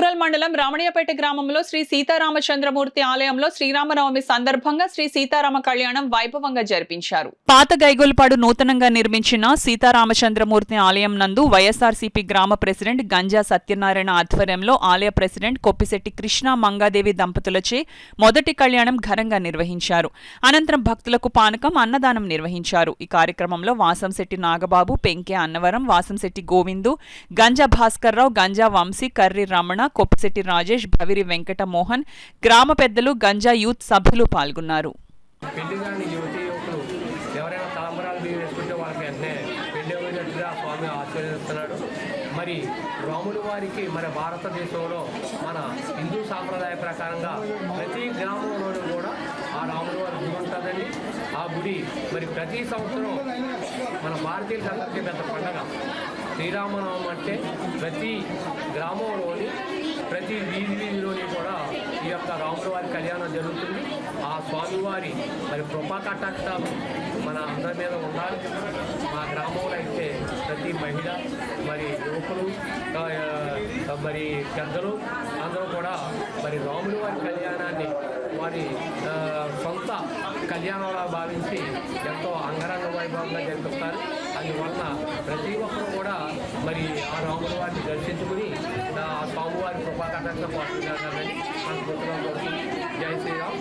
Rural మండలం రామణ్యపేట గ్రామంలో శ్రీ సీతారామచంద్రమూర్తి ఆలయంలో శ్రీరామనవమి సందర్భంగా శ్రీ సీతారామ కళ్యాణం వైభవంగా జరిపించారు. పాత గైగోల్పాడు నూతనంగా నిర్మించిన సీతారామచంద్రమూర్తి ఆలయం నందు వైఎస్ఆర్సీపీ గ్రామ ప్రెసిడెంట్ గంజా సత్యనారాయణ ఆధ్వర్యంలో ఆలయ ప్రెసిడెంట్ కొప్పిశెట్టి కృష్ణ మంగాదేవి దంపతులచే మొదటి కళ్యాణం ఘనంగా నిర్వహించారు. అనంతరం భక్తులకు పానకం, అన్నదానం నిర్వహించారు. ఈ కార్యక్రమంలో వాసంశెట్టి నాగబాబు, పెంకే అన్నవరం, వాసంశెట్టి గోవిందు, గంజా భాస్కర్రావు, గంజా వంశీ, కర్రి రమణ, కొప్పిశెట్టి రాజేష్, భవిరి వెంకట మోహన్, గ్రామ పెద్దలు, గంజా యూత్ సభ్యులు పాల్గొన్నారు. మరి రాముల వారికి మన భారతదేశంలో మన హిందూ సాంప్రదాయ ప్రకారంగా ప్రతి గ్రామంలోనూ కూడా ఆ రాముల వారి గుడి ఉంటుందండి. ఆ గుడి మరి ప్రతి సంవత్సరం మన భారతీయులందరికీ పెద్ద పండగ. శ్రీరామనవమి అంటే ప్రతి గ్రామంలోని ప్రతి వీధిలోని కూడా ఈ యొక్క రాముల వారి కళ్యాణం జరుగుతుంది. ఆ స్వామివారి మరి కృపా కటాక్షాలు మన అందరి మీద ఉండాలి. మా గ్రామంలో అయితే ప్రతి మహిళ, మరి యువకులు, మరి పెద్దలు అందరూ కూడా మరి రాముల వారి కళ్యాణాన్ని వారి సొంత కళ్యాణంలా భావించి ఎంతో అంగరంగ వైభవంగా జరిపిస్తారు. అందువలన ప్రతి ఒక్కరు కూడా మరి ఆ రాముల వారిని దర్శించుకుని ఆ స్వామివారి కృపా కటాక్షం పాల్గొనాలని మన జై శ్రీరామ్.